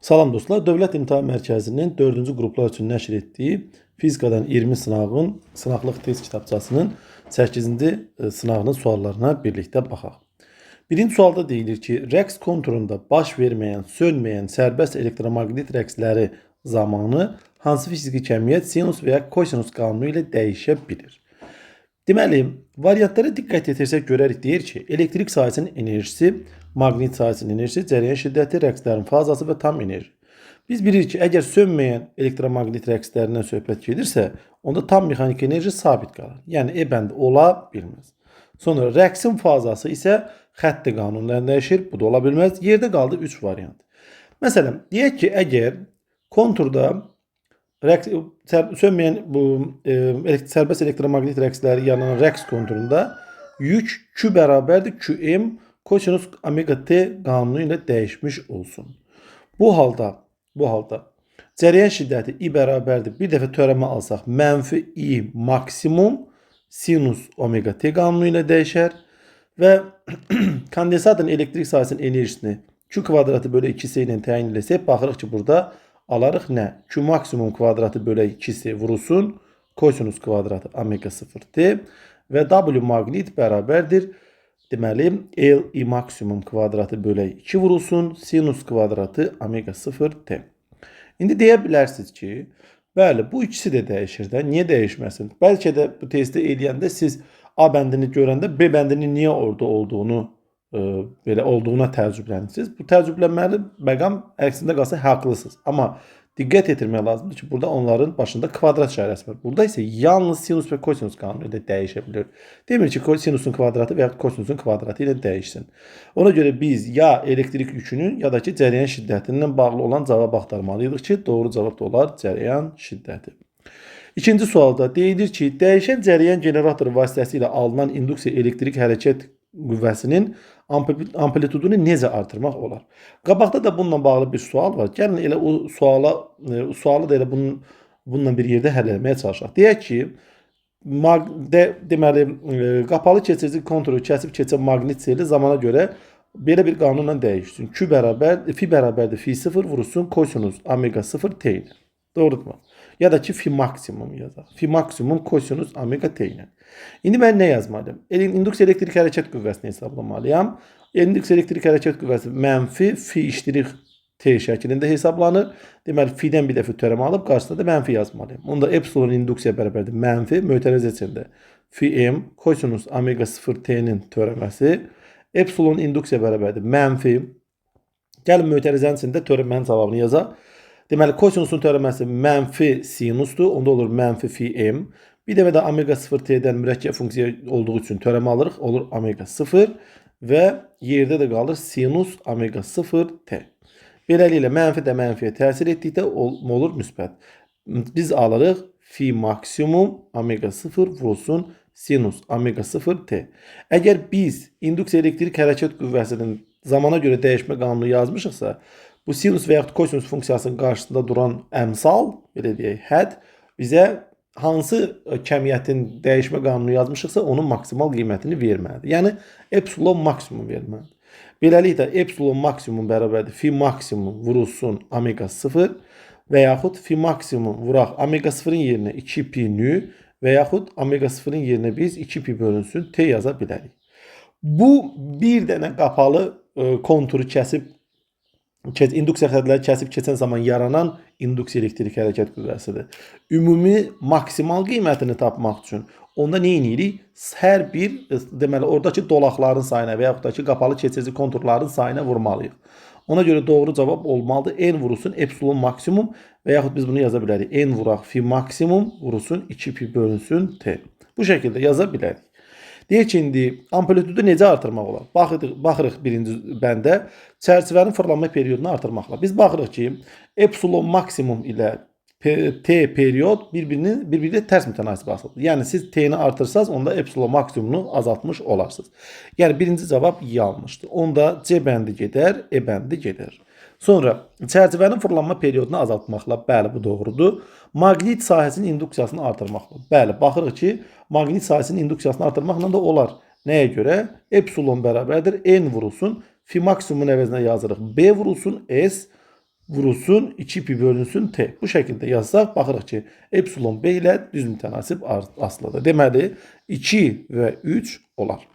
Salam dostlar, Dövlət İmtahan Mərkəzinin 4-cü qruplar üçün nəşr etdiyi fizikadan 20 sınavın, sınaqlıq test kitabçasının 8-ci sınavının suallarına birlikdə baxaq. Birinci sualda deyilir ki, rəqs konturunda baş verməyən, sönməyən sərbəst elektromaqnit rəqsləri zamanı hansı fiziki kəmiyyət sinus və ya kosinus qanunu ilə dəyişə bilir? Deməli, variantlara diqqət etirsək görərik, deyir ki, elektrik sahəsinin enerjisi, maqnit sahəsinin enerjisi, cərəyan şiddəti, rəqslərin fazası və tam enerji. Biz bilirik ki, əgər sönməyən elektromaqnit rəqslərindən söhbət gedirsə, onda tam mexaniki enerji sabit qalır. Yəni, E bəndi ola bilməz. Sonra rəqsin fazası isə xətti qanunlarla dəyişir, bu da ola bilməz. Yerdə qaldı 3 variant. Məsələn, deyək ki, əgər konturda sönməyən bu sərbəst elektromaqnit rəqsləri yaranan rəqs konturunda yük Q bərabərdir QM kosinus omega T qanunu ilə dəyişmiş olsun. Bu halda cərəyan şiddəti I bərabərdir. Bir dəfə törəmə alsaq, mənfi I maksimum sinus omega T qanunu ilə dəyişər və kondensatorun elektrik sahəsinin enerjisini Q kvadratı bölü 2S ilə təyin eləsək, baxırıq ki, burada alarıq nə? Q maksimum kvadratı bölü 2S vurulsun kosinus kvadratı omega 0T və W maqnit bərabərdir. Deməli, L I maksimum kvadratı bölü 2 vurulsun sinus kvadratı omega 0T. İndi deyə bilərsiniz ki, bəli, bu ikisi də dəyişir də. Niyə dəyişməsin? Bəlkə də bu testi eləyəndə siz A bəndini görəndə B bəndinin niyə orada belə olduğuna təəccüblənirsiniz. Bu təəccüblənməli məqam əksində qalsa haqlısınız. Amma diqqət etdirmək lazımdır ki, burada onların başında kvadrat işarəsi var. Burada isə yalnız sinus və kosinus qanunu ilə dəyişə bilir. Demir ki, sinusun kvadratı və ya kosinusun kvadratı ilə dəyişsin. Ona görə biz ya elektrik yükünün ya da ki, cərəyan şiddətindən bağlı olan cavab axtarmalıydıq ki, doğru cavab da olar cərəyan şiddəti. İkinci sualda deyilir ki, dəyişən cərəyan generatoru vasitəsilə alınan induksiya elektrik hərəkət qüvvəsinin amplitudunu necə artırmaq olar? Qabaqda da bununla bağlı bir sual var. Gəlin elə o sualı da elə bununla bir yerdə həll etməyə çalışaq. Deyək ki, deməli, qapalı keçirici konturu kəsib keçən maqnit seli zamana görə belə bir qanunla dəyişsin. Q bərabərdir fi 0 vurulsun kosinus omega 0 T ilə. Doğrudurmu? Ya da ki, fi maksimum yazaq. Fi maksimum kosinus omega T ilə. İndi mən nə yazmalıyım? İnduksiya elektrik hərəkət qüvvəsini hesablamalıyam. İnduksiya elektrik hərəkət qüvvəsi mənfi fi iştirik T şəklində hesablanır. Deməli, fidən bir dəfə törəmə alıb, qarşısında da mənfi yazmalıyım. Onda epsilon induksiya bərabərdir mənfi, mötərizə içində fi m kosinus omega 0 T-nin törəməsi. Epsilon induksiya bərabərdir mənfi. Gəlin mötərizənin içində törəmənin cavabını yazaq. Deməli, kosinusun törəməsi mənfi sinusdur. Onda olur mənfi fi m. Bir dəfə də omega 0 T'dən mürəkkəb funksiya olduğu üçün törəmə alırıq. Olur omega 0 və yerdə də qalır sinus omega 0 T. Beləliklə, mənfi də mənfiyə təsir etdikdə olur müsbət. Biz alırıq fi maksimum omega 0 vurulsun sinus omega 0 T. Əgər biz induksiya elektrik hərəkət qüvvəsinin zamana görə dəyişmə qanunu yazmışıqsa, bu sinus və yaxud kosinus funksiyasının qarşısında duran əmsal, belə deyək, hədd bizə hansı kəmiyyətin dəyişmə qanunu yazmışıqsa, onun maksimal qiymətini verməlidir. Yəni, epsilon maksimum verməlidir. Beləliklə, epsilon maksimum bərabərdir fi maksimum vurulsun omega 0 və yaxud fi maksimum vuraq omega 0-ın yerinə 2pi nü və yaxud omega 0-ın yerinə biz 2pi bölünsün T yaza bilərik. Bu, bir dənə qapalı konturu induksiya xətləri kəsib keçən zaman yaranan induksiya elektrik hərəkət qüvvəsidir. Ümumi maksimal qiymətini tapmaq üçün onda nə edirik? Hər bir, deməli, oradakı dolaqların sayına və yaxud da ki, qapalı keçirici konturların sayına vurmalıyıq. Ona görə doğru cavab olmalıdır. N vurulsun epsilon maksimum və yaxud biz bunu yaza bilərik. N vuraq fi maksimum vurulsun 2pi bölünsün T. Bu şəkildə yaza bilərik. Deyək ki, indi amplitudu necə artırmaq olar? Baxırıq birinci bəndə çərçivənin fırlanma periyodunu artırmaqla. Biz baxırıq ki, epsilon maksimum ilə T periyod bir-birinə tərs mütənasib asılıdır. Yəni, siz T-ni artırsanız, onda epsilon maksimumunu azaltmış olarsınız. Yəni, birinci cavab yanlışdır. Onda C bəndi gedər, E bəndi gedər. Sonra, çərçivənin fırlanma periyodunu azaltmaqla, bəli, bu doğrudur. Maqnit sahəsinin induksiyasını artırmaqla. Bəli, baxırıq ki, maqnit sahəsinin induksiyasını artırmaqla da olar. Nəyə görə? Epsilon bərabərdir N vurulsun. Fi maksimumun əvəzinə yazırıq. B vurulsun S vurulsun 2 pi bölünsün t. Bu şəkildə yazsaq baxırıq ki, epsilon b ilə düz mütənasib asılıdır. Deməli 2 və 3 olar.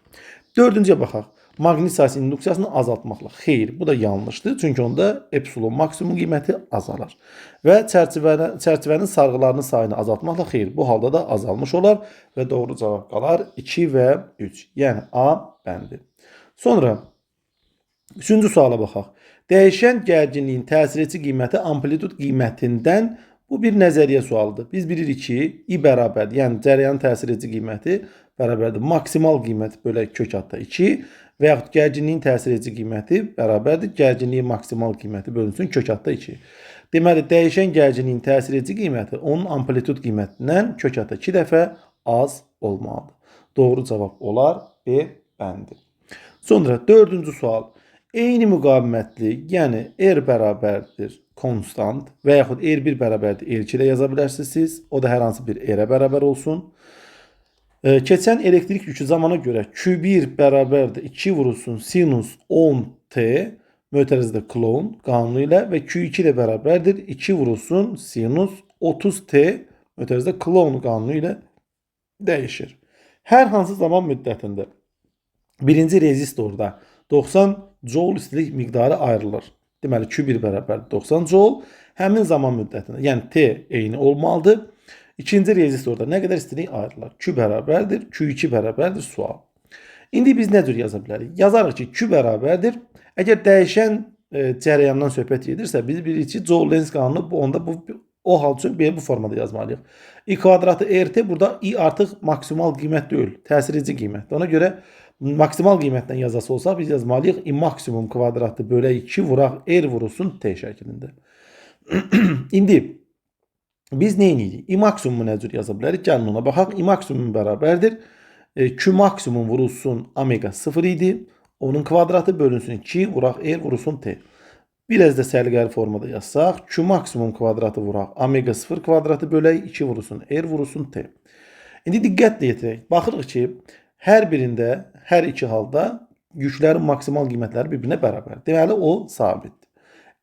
Dördüncüyə baxaq. Maqnit sahəsi induksiyasını azaltmaqla. Xeyr, bu da yanlışdır. Çünki onda epsilon maksimum qiyməti azalır. Və çərçivənin sarğılarının sayını azaltmaqla xeyr, bu halda da azalmış olar və doğru cavab qalar 2 və 3. Yəni A bəndi. Sonra 3-cü suala baxaq. Dəyişən gərginliyin təsirçi qiyməti amplitud qiymətindən bu bir nəzəriyyə sualıdır. Biz bilirik ki, I bərabərdir. Yəni cərəyanın təsirçi qiyməti bərabərdir maksimal qiymət bölək kök altda 2 və yaxud gərginliyin təsirçi qiyməti bərabərdir gərginliyin maksimal qiyməti bölünsün kök altda 2. Deməli, dəyişən gərginliyin təsirçi qiyməti onun amplitud qiymətindən kök altda 2 dəfə az olmalıdır. Doğru cavab olar B bəndi. Sonra 4-cü sual. Eyni müqavimətli, yəni R bərabərdir konstant və yaxud R1 bərabərdir R2 ilə yaza bilərsiniz siz. O da hər hansı bir R-ə bərabər olsun. Keçən elektrik yükü zamana görə Q1 bərabərdir 2 vurulsun sinus 10t mötərizədə Coulomb qanunu ilə və Q2 ilə bərabərdir 2 vurulsun sinus 30t mötərizədə Coulomb qanunu ilə dəyişir. Hər hansı zaman müddətində birinci rezistorda 90 joule istilik miqdarı ayrılır. Deməli Q1 bərabərdir 90 joule. Həmin zaman müddətində, yəni T eyni olmalıdır. İkinci rezistorda nə qədər istilik ayrılır? Q bərabərdir, Q2 bərabərdir sual. İndi biz nə cür yaza bilərik? Yazarıq ki, Q bərabərdir. Əgər dəyişən cərəyandan söhbət gedirsə, biz bilirik ki, Joule-Lenz qanunu o hal üçün bu formada yazmalıyıq. I kvadratı RT burada I artıq maksimal qiymət deyil, təsirçi qiymətdir. Ona görə maksimal qiymətdən yazası olsa biz yazmalıyıq I maksimum kvadratı bölək 2 vuraq R vurulsun T şəklində. İndi biz nə edirik? I maksimumu nə cür yaza bilərik? Gəlin ona baxaq. I maksimum bərabərdir. Q maksimum vurulsun omega 0 idi. Onun kvadratı bölünsün 2 vuraq R vurulsun T. Biraz da səliqəli formada yazsaq. Q maksimum kvadratı vuraq omega 0 kvadratı bölək 2 vurulsun R vurulsun T. İndi diqqətlə yetirək. Baxırıq ki, hər birində, hər iki halda yüklərin maksimal qiymətləri bir-birinə bərabər. Deməli, o sabitdir.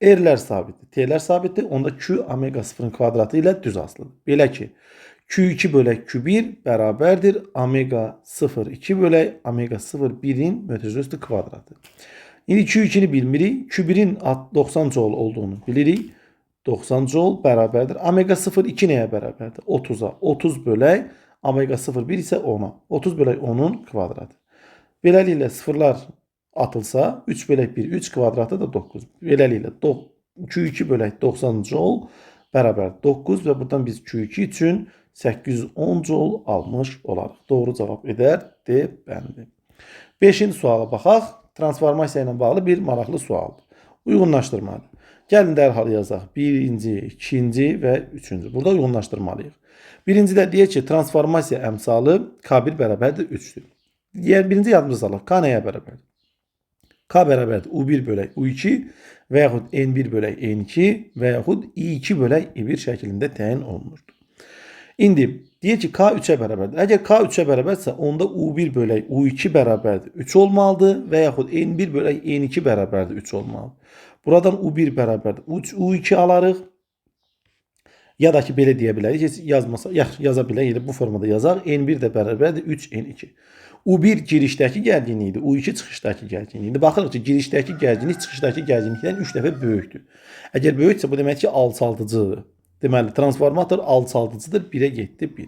R'lər sabitdir, T'lər sabitdir. Onda Q omega 0'ın kvadratı ilə düz asılıdır. Belə ki, Q2 bölək Q1 bərabərdir omega 0 2 bölək omega 0 1'in mötərizə kvadratı. İndi Q2'ni bilmirik. Q1'in 90 joule olduğunu bilirik. 90 joule bərabərdir. Omega 0 2 nəyə bərabərdir? 30'a. 30 bölək omega 0 1 isə 10'a. 30 bölək 10'un kvadratı. Beləliklə sıfırlar atılsa 3 bölək 1 3 kvadratı da 9. Beləliklə Q2 bölək 90 joule bərabər 9 və buradan biz Q2 üçün 810 joule almış olarıq. Doğru cavab edər D bəndi. 5-ci suala baxaq. Transformasiya ilə bağlı bir maraqlı sualdır. Uyğunlaşdırmadır. Gəlin dərhal yazaq. 1-ci, 2-ci və 3-cü. Burada uyğunlaşdırmalıyıq. Birincidə deyək ki, transformasiya əmsalı K1 bərabərdir 3'dür. Yəni birinci yadımıza salaq. K nəyə bərabərdir? K bərabərdir U1 bölək U2 və yaxud N1 bölək N2 və yaxud I2 bölək I1 şəklində təyin olunurdur. İndi deyək ki, K 3'ə bərabərdir. Əgər K 3'ə bərabərdirsə, onda U1 bölək U2 bərabərdir 3 olmalıdır və yaxud N1 bölək N2 bərabərdir 3 olmalıdır. Buradan U1 bərabərdir U2 alarıq. Ya da ki, belə deyə bilərik. Heç yazmasa, yaza bilərik. Bu formada yazaq. N1 də bərabərdir 3 N2. U1 girişdəki gərginlikdir. U2 çıxışdakı gərginlikdir. Baxırıq ki, girişdəki gərginlik çıxışdakı gərginlikdən 3 dəfə böyükdür. Əgər böyüksə, bu demək ki, alçaldıcıdır. Deməli, transformator alçaldıcıdır. 1'ə getdi 1.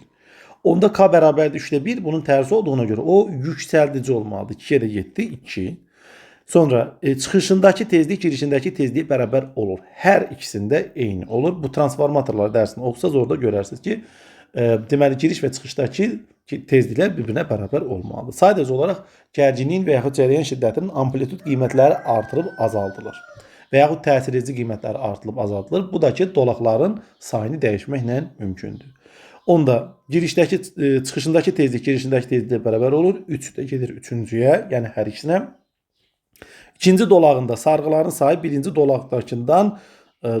Onda K bərabərdir 3'də 1. Bunun tərsi olduğuna görə o yüksəldici olmalıdır. 2'yə də getdi 2. Sonra çıxışındakı tezlik girişindəki tezliyə bərabər olur. Hər ikisində eyni olur. Bu transformatorlar dərsini oxusaz orada görərsiniz ki, deməli giriş və çıxışdakı tezliklər bir-birinə bərabər olmalıdır. Sadəcə olaraq gərginliyin və yaxud cərəyan şiddətinin amplitud qiymətləri artırıb azaldılır. Və yaxud təsirləyici qiymətləri artırılıb azaldılır. Bu da ki, dolaqların sayını dəyişməklə mümkündür. Onda girişdəki, çıxışındakı tezlik girişindəki tezliklə bərabər olur. 3 də gedir 3-cüyə, yəni hər ikisinə. İkinci dolağında sarğıların sayı birinci dolaqdakından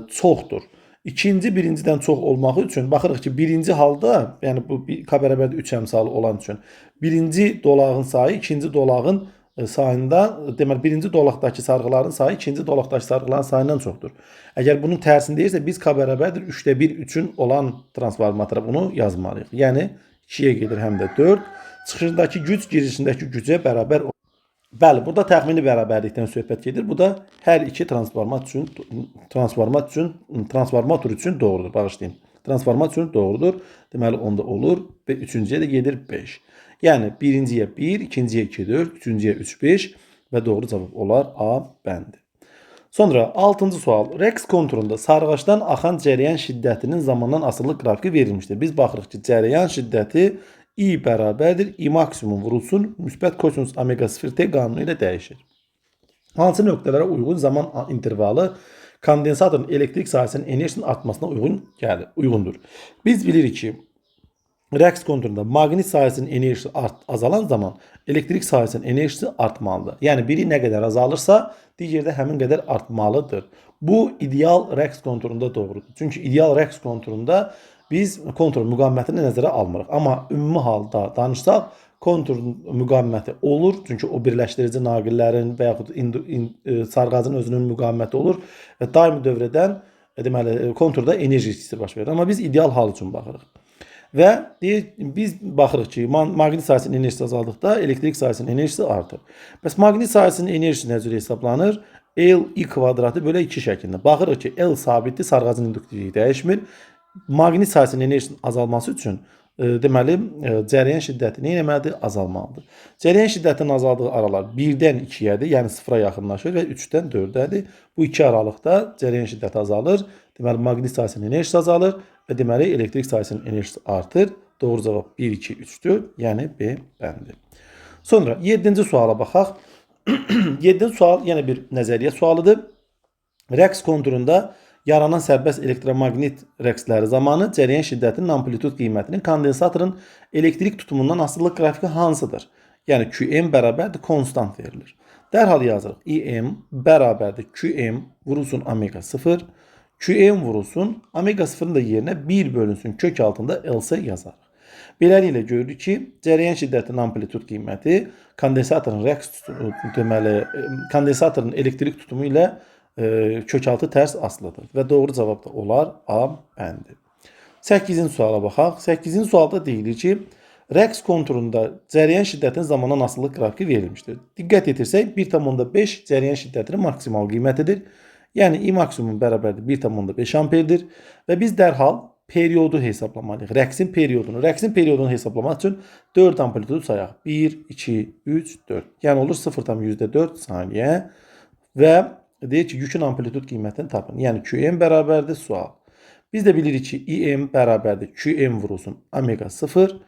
çoxdur. İkinci birincidən çox olmağı üçün baxırıq ki, birinci halda, yəni bu K bərabərdir 3 əmsalı olan üçün birinci dolağın sayı ikinci dolağın sayında deməli birinci dolaqdakı sarğıların sayı ikinci dolaqdakı sarğıların sayından çoxdur. Əgər bunun tərsini deyirsə biz k bərabərdir 3'də 1 üçün olan transformatora bunu yazmalıyıq. Yəni 2'yə gedir həm də 4. Çıxışdakı güc girişindəki gücə bərabər olur. Bəli, burada təxmini bərabərlikdən söhbət gedir. Bu da hər iki transformator üçün doğrudur. Bağışlayın. Transformat üçün doğrudur. Deməli onda olur və üçüncüyə də gedir 5. Yəni birinciyə 1, ikinciyə 2, 4, üçüncüyə 3, 5 və doğru cavab olar A bəndi. Sonra 6-cı sual. Rex konturunda sarğaçdan axan cərəyan şiddətinin zamandan asılılıq qrafiki verilmişdir. Biz baxırıq ki, cərəyan şiddəti I bərabərdir. I maksimum vurulsun müsbət kosinus omega 0 t qanunu ilə dəyişir. Hansı nöqtələrə uyğun zaman intervalı kondensatorun elektrik sahəsinin enerjisinin artmasına uyğundur. Biz bilirik ki, Rex konturunda maqnit sahəsinin enerjisi azalan zaman elektrik sahəsinin enerjisi artmalıdır. Yəni biri nə qədər azalırsa, digəri də həmin qədər artmalıdır. Bu ideal Rex konturunda doğrudur. Çünki ideal Rex konturunda biz kontur müqavimətini nəzərə almırıq. Amma ümumi halda danışsaq, kontur müqaviməti olur. Çünki o birləşdirici naqillərin və yaxud sarğacın özünün müqaviməti olur. Və daimi dövrədən deməli, konturda enerji itkisi baş verir. Amma biz ideal hal üçün baxırıq. Və biz baxırıq ki, maqnit sahəsinin enerjisi azaldıqda elektrik sahəsinin enerjisi artır. Bəs maqnit sahəsinin enerjisi nə cür hesablanır? L I kvadratı bölə 2 şəklində. Baxırıq ki, L sabitdir, sarğacın induktivliyi dəyişmir. Maqnit sahəsinin enerjisinin azalması üçün deməli cərəyan şiddəti nə etməlidir? Azalmalıdır. Cərəyan şiddətinin azaldığı aralar 1-dən 2-yədir, yəni 0-a yaxınlaşır və 3-dən 4-dədir. Bu iki aralıqda cərəyan şiddəti azalır. Deməli maqnit sahəsinin enerjisi azalır və deməli elektrik sahəsinin enerjisi artır. Doğru cavab 1, 2, 3-dür. Yəni B bəndi. Sonra 7-ci suala baxaq. 7-ci sual yenə bir nəzəriyyə sualıdır. Rex konturunda yaranan sərbəst elektromaqnit rəqsləri zamanı cərəyan şiddətinin amplitud qiymətinin kondensatorun elektrik tutumundan asılılıq qrafiki hansıdır? Yəni Qm bərabərdir konstant verilir. Dərhal yazırıq. Im bərabərdir Qm vurulsun omega 0. Qm vurulsun omega 0'ın da yerinə 1 bölünsün kök altında LC yazarıq. Beləliklə görürük ki, cərəyan şiddətinin amplitud qiyməti kondensatorun kondensatorun elektrik tutumu ilə kökaltı tərs asılıdır və doğru cavab da olar A bəndi. 8-ci suala baxaq. 8-ci sualda deyilir ki, Rex konturunda cərəyan şiddətinin zamandan asılılıq qrafiki verilmişdir. Diqqət etirsək 1,5 cərəyan şiddətinin maksimal qiymətidir. Yəni I maksimum bərabərdir 1,5 amperdir və biz dərhal periodu hesablamalıyıq. Rex'in periyodunu hesaplamaq üçün 4 amplitudu sayaq. 1, 2, 3, 4. Yəni olur 0,4 saniyə və deyir ki, yükün amplitud qiymətini tapın. Yəni Qm bərabərdir sual. Biz də bilirik ki, Im bərabərdir Qm vurulsun omega 0.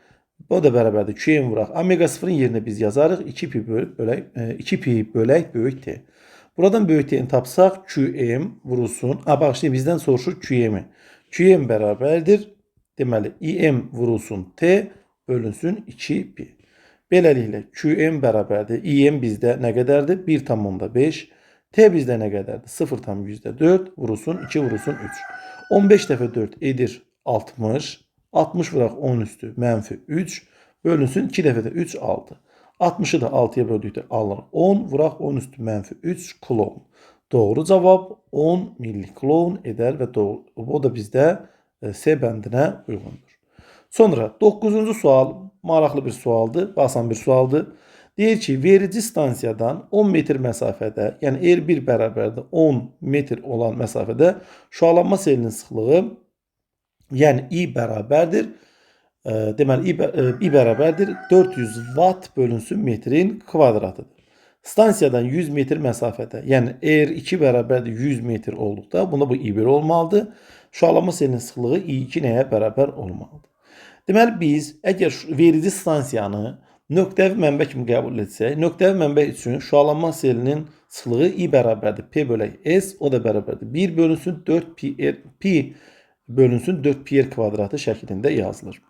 Bu da bərabərdir Qm vuraq. Omega 0'ın yerinə biz yazarıq 2 pi bölək böyük T. Buradan böyük T'ni tapsaq Qm vurulsun. Bağışlayın, bizdən soruşur Qm'i. Qm bərabərdir. Deməli, Im vurulsun T bölünsün 2 pi. Beləliklə Qm bərabərdir. Im bizdə nə qədərdir? 1,5. T bizdə nə qədərdir? 0,4 vurulsun 2 vurulsun 3. 15 dəfə 4 edir 60. 60 vuraq 10 üstü mənfi 3. Bölünsün 2 dəfə də 3 6. 60'ı da 6'ya böldükdə alır 10. Vuraq 10 üstü mənfi 3 kulon. Doğru cavab 10 millikulon edər və o da bizdə C bəndinə uyğundur. Sonra 9-cu sual maraqlı bir sualdır, asan bir sualdır. Deyir ki, verici stansiyadan 10 metr məsafədə, yəni R1 bərabərdir 10 metr olan məsafədə şüalanma selinin sıxlığı, yəni I bərabərdir, deməli I bərabərdir 400 watt bölünsün metrin kvadratıdır. Stansiyadan 100 metr məsafədə, yəni R2 bərabərdir 100 metr olduqda, bunda bu I1 olmalıdır. Şüalanma selinin sıxlığı I2 nəyə bərabər olmalıdır? Deməli biz əgər verici stansiyanı nöqtəvi mənbə kimi qəbul etsək, nöqtəvi mənbə üçün şüalanma selinin sıxlığı I bərabərdir P bölək S, o da bərabərdir 1 bölünsün 4 pi bölünsün 4 pi r kvadratı şəklində yazılır.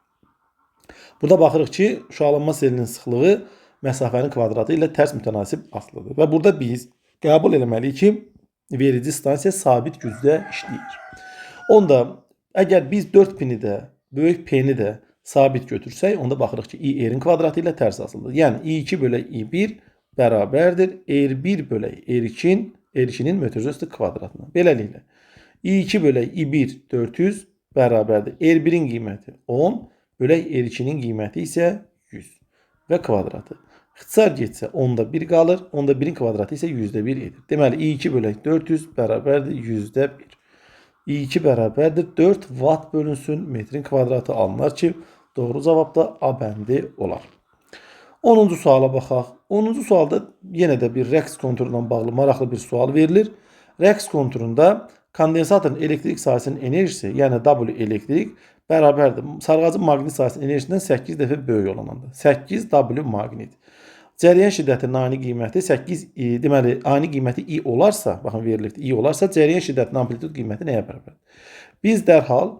Burada baxırıq ki, şüalanma selinin sıxlığı məsafənin kvadratı ilə tərs mütənasib asılıdır. Və burada biz qəbul eləməliyik ki, verici stansiya sabit gücdə işləyir. Onda əgər biz 4 pini də, böyük P-ni də sabit götürsək, onda baxırıq ki, I-R'in kvadratı ilə tərs asılıdır. Yəni I2 bölək I1 bərabərdir R1 bölək R2-nin R2-nin mötərizə üstü kvadratına. Beləliklə I2 bölək I1 400 bərabərdir R1-in qiyməti 10 bölək R2-nin qiyməti isə 100 və kvadratı. İxtisar getsə 10-da 1 qalır, 10-da 1-in kvadratı isə 100-də 1 edir. Deməli I2 bölək 400 bərabərdir 100-də 1. I2 bərabərdir 4 watt bölünsün metrin kvadratı alınır ki, doğru cavab da A bəndi olar. 10-cu suala baxaq. 10-cu sualda yenə də bir rəqs konturuna bağlı maraqlı bir sual verilir. Rəqs konturunda kondensatorun elektrik sahəsinin enerjisi, yəni W elektrik bərabərdir sarğacın maqnit sahəsinin enerjisindən 8 dəfə böyük olananda. 8 W maqnit. Cəryan şiddətinin ani qiyməti 8, deməli ani qiyməti I olarsa, baxın verilibdir, I olarsa cəryan şiddətinin amplitud qiyməti nəyə bərabərdir? Biz dərhal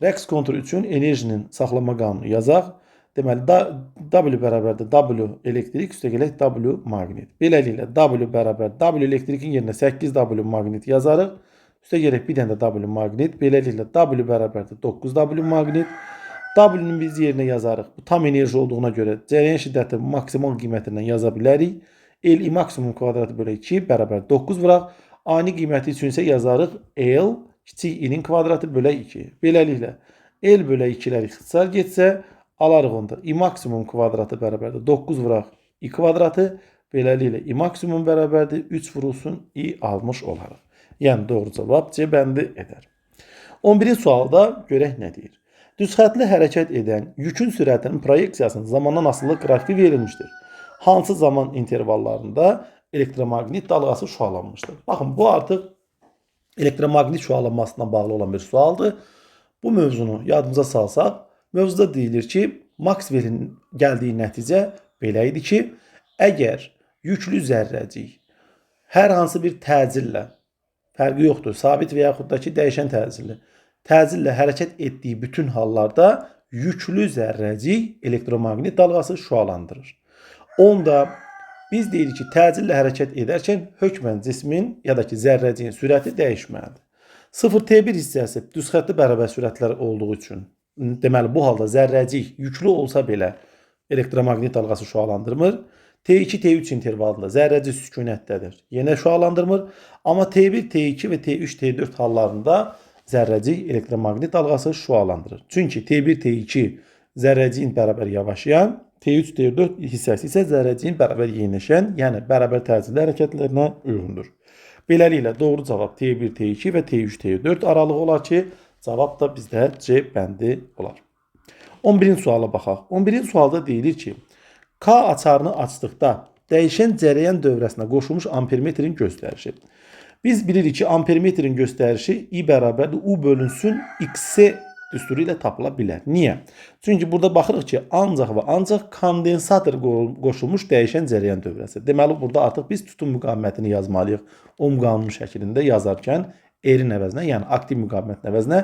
rəqs konturu üçün enerjinin saxlama qanunu yazaq. Deməli W bərabərdir W elektrik üstəgələk W maqnit. Beləliklə W bərabər W elektrikin yerinə 8W maqnit yazarıq. Üstəgələk bir dənə də W maqnit. Beləliklə W bərabərdir 9W maqnit. W-nun biz yerinə yazarıq. Bu tam enerji olduğuna görə cəryan şiddəti maksimal qiymətindən yaza bilərik. L maksimum kvadratı bölək 2 bərabər 9 vuraq. Ani qiyməti üçün isə yazarıq L kiçik i-nin kvadratı bölək 2. Beləliklə L bölək 2-lər ixtisar getsə alarıq onda. I maksimum kvadratı bərabərdir 9 vuraq i kvadratı. Beləliklə i maksimum bərabərdir 3 vurulsun i almış olarıq. Yəni doğru cavab C bəndi edər. 11-ci sualda görək nə deyir. Düzxətli hərəkət edən yükün sürətinin proyeksiyasının zamandan asılı qrafiki verilmişdir. Hansı zaman intervallarında elektromaqnit dalğası şüalanmışdır? Baxın, bu artıq elektromaqnit şüalanmasına bağlı olan bir sualdır. Bu mövzunu yadımıza salsaq, mövzuda deyilir ki, Maxwell'in gəldiyi nəticə belə idi ki, əgər yüklü zərrəcik hər hansı bir təcillə, fərqi yoxdur, sabit və yaxud da ki, dəyişən təcillə hərəkət etdiyi bütün hallarda yüklü zərrəcik elektromaqnit dalğası şüalandırır. Onda biz deyirik ki, təcillə hərəkət edərkən hökmən cismin ya da ki, zərrəciyin sürəti dəyişməlidir. 0T1 hissəsi düzxətli bərabər sürətlər olduğu üçün, deməli bu halda zərrəcik yüklü olsa belə elektromaqnit dalğası şüalandırmır. T2, T3 intervalında zərrəcik sükunətdədir. Yenə şüalandırmır. Amma T1, T2 və T3, T4 hallarında zərrəcik elektromaqnit dalğası şüalandırır. Çünki T1, T2 zərrəciyin bərabər yavaşayan, T3, T4 hissəsi isə zərrəciyin bərabər yeniləşən, yəni bərabər təcilli hərəkətlərinə uyğundur. Beləliklə doğru cavab T1, T2 və T3, T4 aralığı olar ki, cavab da bizdə C bəndi olar. 11-ci suala baxaq. 11-ci sualda deyilir ki, K açarını açdıqda dəyişən cərəyan dövrəsinə qoşulmuş ampermetrin göstərişi. Biz bilirik ki, ampermetrin göstərişi I bərabərdir U bölünsün X düsturu ilə tapıla bilər. Niyə? Çünki burada baxırıq ki, ancaq və ancaq kondensator qoşulmuş dəyişən cərəyan dövrəsi. Deməli, burada artıq biz tutum müqavimətini yazmalıyıq. Ohm qanunu şəklində yazarkən R-in əvəzinə, yəni aktiv müqavimətin əvəzinə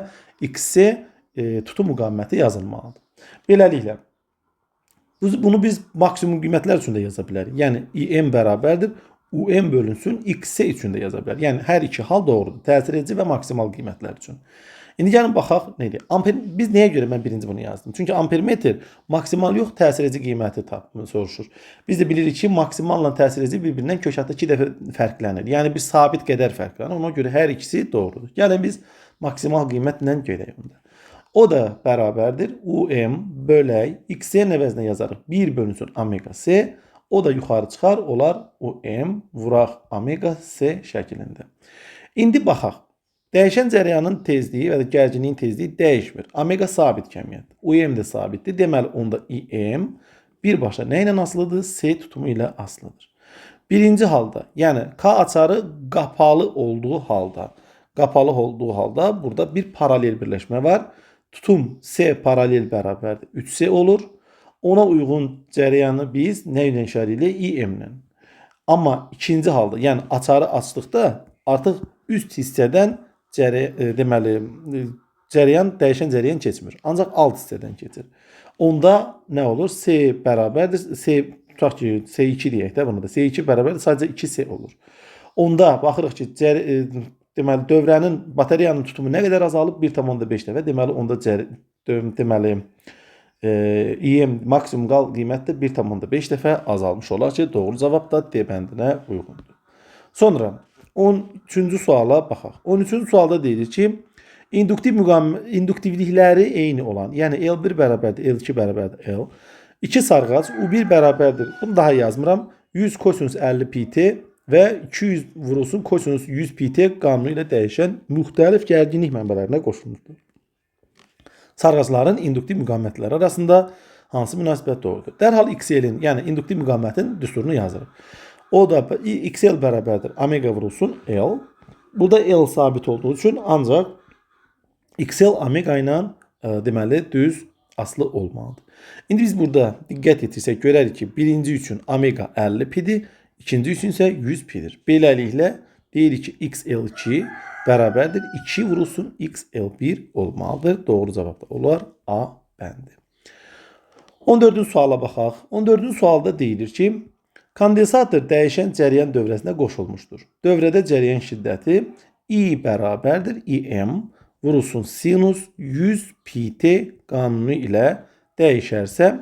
X tutum müqaviməti yazılmalıdır. Beləliklə, bunu biz maksimum qiymətlər üçün də yaza bilərik. Yəni, IM bərabərdir UM bölünsün X üçün də yaza bilərik. Yəni, hər iki hal doğrudur. Təsir edici və maksimal qiymətlər üçün. İndi gəlin baxaq nədir? Biz nəyə görə mən birinci bunu yazdım? Çünki ampermetr maksimal yox, təsir edici qiyməti soruşur. Biz də bilirik ki, maksimalla təsir edici bir-birindən kökatda 2 dəfə fərqlənir. Yəni bir sabit qədər fərqlənir. Ona görə hər ikisi doğrudur. Gəlin biz maksimal qiymətlə gedək onda. O da bərabərdir UM bölək X-in əvəzinə yazarıq. 1 bölünsün omega S. O da yuxarı çıxar, olar UM vuraq omega S şəklində. İndi baxaq. Dəyişən cərəyanın tezliyi və gərginliyin tezliyi dəyişmir. Omega sabit kəmiyyətdir. UM də sabitdir. Deməli, onda IM birbaşa nə ilə asılıdır? S tutumu ilə asılıdır. Birinci halda, yəni K açarı qapalı olduğu halda burada bir paralel birləşmə var. Tutum S paralel bərabərdir 3S olur. Ona uyğun cərəyanı biz nə ilə işarə edirik? IM-lə. Amma ikinci halda, yəni açarı açdıqda artıq üst hissədən cərəyan dəyişən cərəyan keçmir. Ancaq alt hissədən keçir. Onda nə olur? S bərabərdir. Tutaq ki, S2 deyək də bunu da. S2 bərabərdir. Sadəcə 2S olur. Onda baxırıq ki, deməli dövrənin, batareyanın tutumu nə qədər azalıb? 1,5 dəfə. Deməli, onda EM maksimum qiymət də 1,5 dəfə azalmış olar ki, doğru cavab da D bəndinə uyğundur. Sonra 13-cü suala baxaq. 13-cü sualda deyilir ki, induktivlikləri eyni olan, yəni L1 bərabərdir, L2 bərabərdir, L. 2 sarğac U1 bərabərdir. Bunu daha yazmıram. 100 kosinus 50 pt və 200 vurulsun kosinus 100 pt qanunu ilə dəyişən müxtəlif gərginlik mənbələrinə qoşulmuşdur. Sarğacların induktiv müqavimətləri arasında hansı münasibət doğrudur? Dərhal XL-in, yəni induktiv müqavimətin düsturunu yazırıq. O da XL bərabərdir omega vurulsun L. Burada L sabit olduğu üçün ancaq XL omega ilə deməli düz aslı olmalıdır. İndi biz burada diqqət etirsək görərik ki, birinci üçün omega 50 pidir, ikinci üçün isə 100 pidir. Beləliklə deyirik ki, XL2 bərabərdir 2 vurulsun XL1 olmalıdır. Doğru cavab da olar A bəndi. 14-cü suala baxaq. 14-cü sualda deyilir ki, kondensator dəyişən cəryan dövrəsinə qoşulmuşdur. Dövrədə cəryan şiddəti I bərabərdir IM vurulsun sinus 100 pt qanunu ilə dəyişərsə,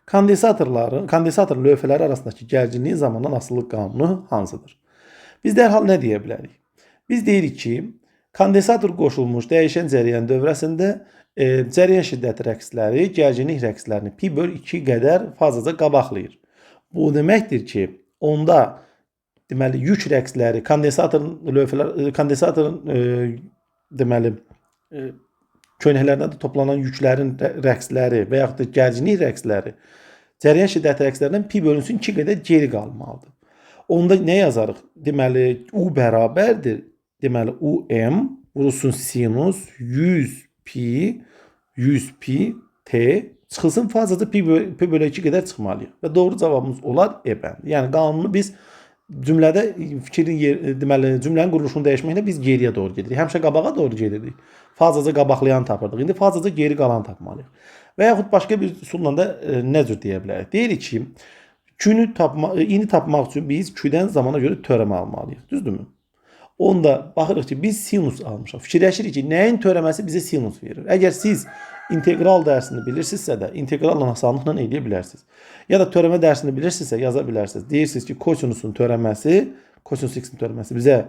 kondensator lövhələri arasındakı gərginliyin zamandan asılılıq qanunu hansıdır? Biz dərhal nə deyə bilərik? Biz deyirik ki, kondensator qoşulmuş dəyişən cəryan dövrəsində cəryan şiddəti rəqsləri gərginlik rəqslərini pi böl 2 qədər fazaca qabaqlayır. Bu deməkdir ki, onda deməli yük rəqsləri kondensatorun deməli köynəklərdən toplanan yüklərin rəqsləri və yaxud da gərginlik rəqsləri cəryan şiddəti rəqslərindən pi bölünsün 2 qədər geri qalmalıdır. Onda nə yazarıq? Deməli U bərabərdir. Deməli UM vurulsun sinus 100 pi t çıxılsın fazaca pi bölü 2 qədər çıxmalıyıq. Və doğru cavabımız olar E bəndi. Yəni qanunu biz cümlədə cümlənin quruluşunu dəyişməklə biz geriyə doğru gedirik. Həmişə qabağa doğru gedirik. Fazaca qabaqlayan tapırdıq. İndi fazaca geri qalan tapmalıyıq. Və yaxud başqa bir üsulla da nə cür deyə bilərik? Deyirik ki, ini tapmaq üçün biz Q-dən zamana görə törəmə almalıyıq. Düzdürmü? Onda baxırıq ki, biz sinus almışıq. Fikirləşirik ki, nəyin törəməsi bizə sinus verir? Əgər siz integral dərsini bilirsinizsə də, integralla asanlıqla eləyə bilərsiniz. Ya da törəmə dərsini bilirsinizsə yaza bilərsiniz. Deyirsiniz ki, kosinusun törəməsi, kosinus x-in törəməsi bizə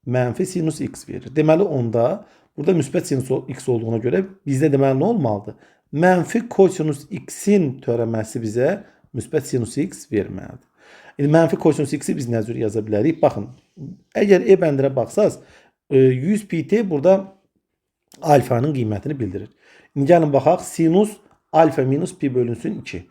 mənfi sinus x verir. Deməli onda burada müsbət sinus x olduğuna görə bizdə deməli nə olmalıdır? Mənfi kosinus x-in törəməsi bizə müsbət sinus x verməlidir. Mənfi kosinus x-i biz nə cür yaza bilərik? Baxın, əgər E bəndinə baxsaz, 100 pt burada alfanın qiymətini bildirir. İndi gəlin baxaq, sinus alfa minus pi bölünsün 2.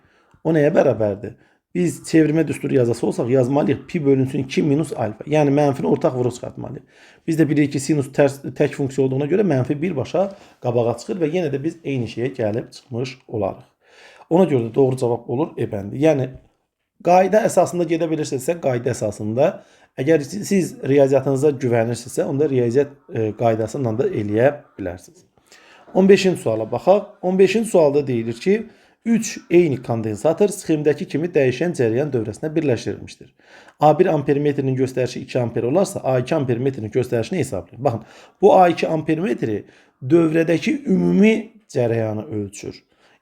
O nəyə bərabərdir? Biz çevirmə düsturu yazası olsaq yazmalıyıq pi bölünsün 2 minus alfa. Yəni mənfini ortaq vurub çıxartmalıyıq. Biz də bilirik ki, sinus tək funksiya olduğuna görə mənfi birbaşa qabağa çıxır və yenə də biz eyni şeyə gəlib çıxmış olarıq. Ona görə də doğru cavab olur E bəndi. Yəni qayda əsasında gedə bilirsinizsə, qayda əsasında, əgər siz riyaziyyatınıza güvənirsinizsə, onda riyaziyyat qaydasından da eləyə bilərsiniz. 15-ci suala baxaq. 15-ci sualda deyilir ki, 3 eyni kondensator sxemdəki kimi dəyişən cəryan dövrəsinə birləşdirilmişdir. A1 ampermetrinin göstərişi 2 amper olarsa, A2 ampermetrinin göstərişini hesablayın. Baxın, bu A2 ampermetri dövrədəki ümumi cəryanı ölçür.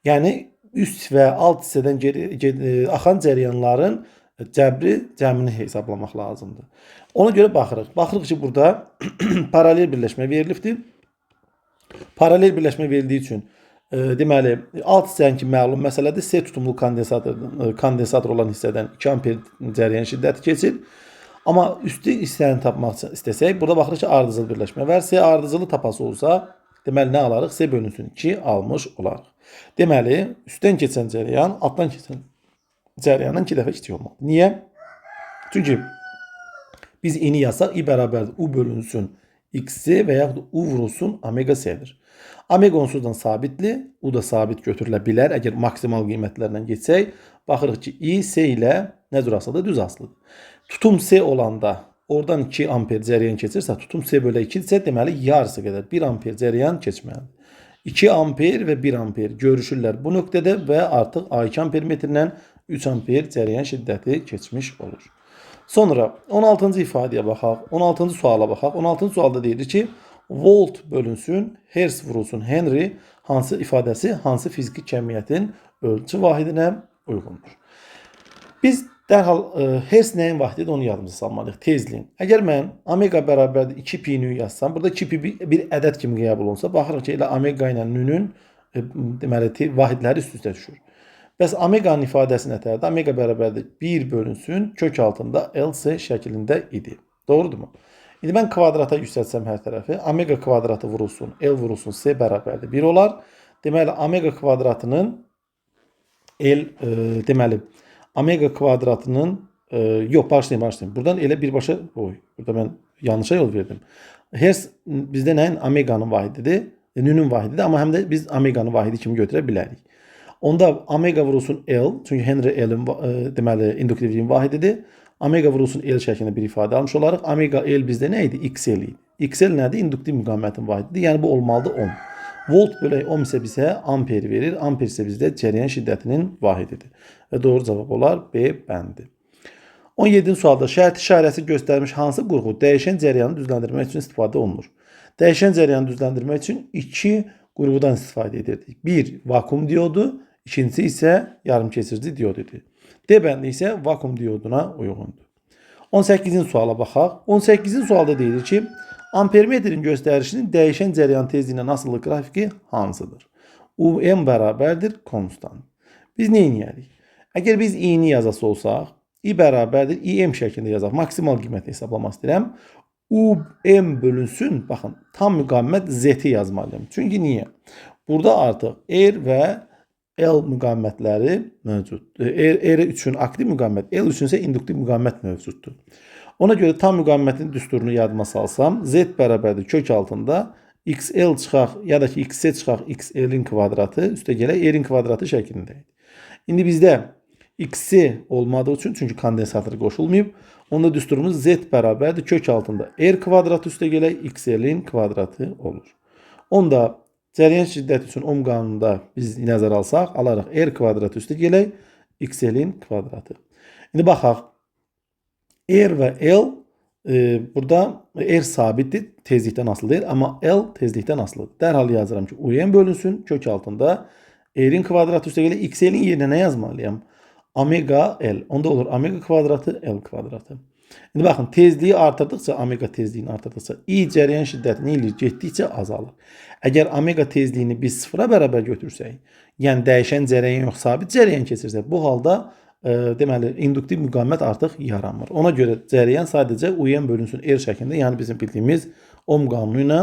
Yəni, üst və alt hissədən axan cəryanların cəmini hesablamaq lazımdır. Ona görə baxırıq. Baxırıq ki, burada paralel birləşmə verilibdir. Paralel birləşmə verildiyi üçün deməli, alt hissənin ki məlum məsələdir. C tutumlu kondensator olan hissədən 2 amper cəryan şiddəti keçir. Amma üstü hissəni tapmaq istəsək, burada baxırıq ki, ardıcıl birləşmə var. C ardıcılı tapası olsa, deməli, nə alarıq? C bölünsün 2 almış olarıq. Deməli, üstdən keçən cəryan, altdan keçən cəryanın 2 dəfə kiçik olmalıdır. Niyə? Çünki biz ini yazsaq, I bərabərdir U bölünsün x-i və yaxud U vurulsun omega c-dir. Omega onsuzdan sabitli, U da sabit götürülə bilər. Əgər maksimal qiymətlərlə geçsək, baxırıq ki, I C ilə nə cür asılıdır? Düz asılıdır. Tutum C olanda oradan 2 amper cəryan keçirsə, tutum C bölə 2 isə deməli yarısı qədər 1 amper cəryan keçməlidir. 2 amper və 1 amper görüşürlər bu nöqtədə və artıq A2 ampermetrindən 3 amper cəryan şiddəti keçmiş olur. Sonra 16-cı ifadəyə baxaq, 16-cı suala baxaq. 16-cı sualda deyilir ki, Volt bölünsün, hertz vurulsun. Henry hansı ifadəsi hansı fiziki kəmiyyətin ölçü vahidinə uyğundur? Biz dərhal hertz nəyin vahididir onu yadımıza salmalıyıq. Tezliyin. Əgər mən omega bərabərdir 2 pi nü yazsam, burada 2 pi bir ədəd kimi qəbul olunsa, baxırıq ki, elə omega ilə nünün deməli vahidləri üst-üstə düşür. Bəs omeganın ifadəsi nətərdir? Omega bərabərdir 1 bölünsün kök altında LC şəklində idi. Doğrudurmu? İndi mən kvadrata yüksəltsəm hər tərəfi, omega kvadratı vurulsun, L vurulsun, C bərabərdir 1 olar. Deməli, omega kvadratının deməli, omega kvadratının yox, başlayayım. Buradan elə birbaşa, burada mən yanlışa yol verdim. Hertz bizdə nəyin? Omeganın vahididir, nünün vahididir, amma həm də biz omeganın vahidi kimi götürə bilərik. Onda omega vurulsun L, çünki Henry L'in deməli induktivliyin vahididir. Omega vurulsun L şəklində bir ifadə almış olaraq. Omega L bizdə nə idi? XL idi. XL nədir? İnduktiv müqavimətin vahididir. Yəni bu olmalıdır 10. Volt bölək ohm isə bizə amper verir. Amper isə bizdə cərəyan şiddətinin vahididir. Və doğru cavab olar B bəndi. 17-ci sualda şərti işarəsi göstərmiş hansı qurğu dəyişən cərəyanı düzləndirmək üçün istifadə olunur? Dəyişən cərəyanı düzləndirmək üçün iki qurğudan istifadə edirdik. Bir vakuum diodu, ikincisi isə yarımkeçirici diod idi. D bəndi isə vakuum dioduna uyğundur. 18-ci suala baxaq. 18-ci sualda deyilir ki, ampermetrin göstərişinin dəyişən cərəyan tezliyinə nasıllıq qrafiki hansıdır? UM bərabərdir konstant. Biz nə edərik? Əgər biz i-ni yazası olsaq, i bərabərdir im şəklində yazaq. Maksimal qiyməti hesablamaq istəyirəm. UM bölünsün, baxın, tam müqavimət Z-i yazmalıyım. Çünki niyə? Burada artıq R və L müqavimətləri mövcuddur. R üçün aktiv müqavimət, L üçün isə induktiv müqavimət mövcuddur. Ona görə tam müqavimətin düsturunu yadıma salsam, Z bərabərdir kök altında XL çıxaq, ya da ki XC çıxaq XL-in kvadratı, üstə gələk R-in kvadratı şəklindəyik. İndi bizdə XC olmadığı üçün, çünki kondensator qoşulmayıb, onda düsturumuz Z bərabərdir kök altında R kvadratı üstə gələk XL-in kvadratı olur. Onda cərəyan şiddəti üçün ohm qanununda biz nəzər alsaq, alaraq R kvadratı üstə gələk XL-in kvadratı. İndi baxaq, R və L burada R sabitdir, tezlikdən asılı deyil, amma L tezlikdən asılıdır. Dərhal yazıram ki, UM bölünsün kök altında R-in kvadratı üstə gələk XL-in yerinə nə yazmalıyam? Omega L. Onda olur omega kvadratı L kvadratı. İndi baxın, tezliyi artırdıqca, omega tezliyini artırdıqca i cərəyan şiddəti nə edir? Getdikcə azalır. Əgər omega tezliyini biz sıfıra bərabər götürsək, yəni dəyişən cərəyan yox, sabit cərəyan keçirsək, bu halda deməli induktiv müqavimət artıq yaranmır. Ona görə cərəyan sadəcə UM bölünsün R şəklində, yəni bizim bildiyimiz ohm qanunu ilə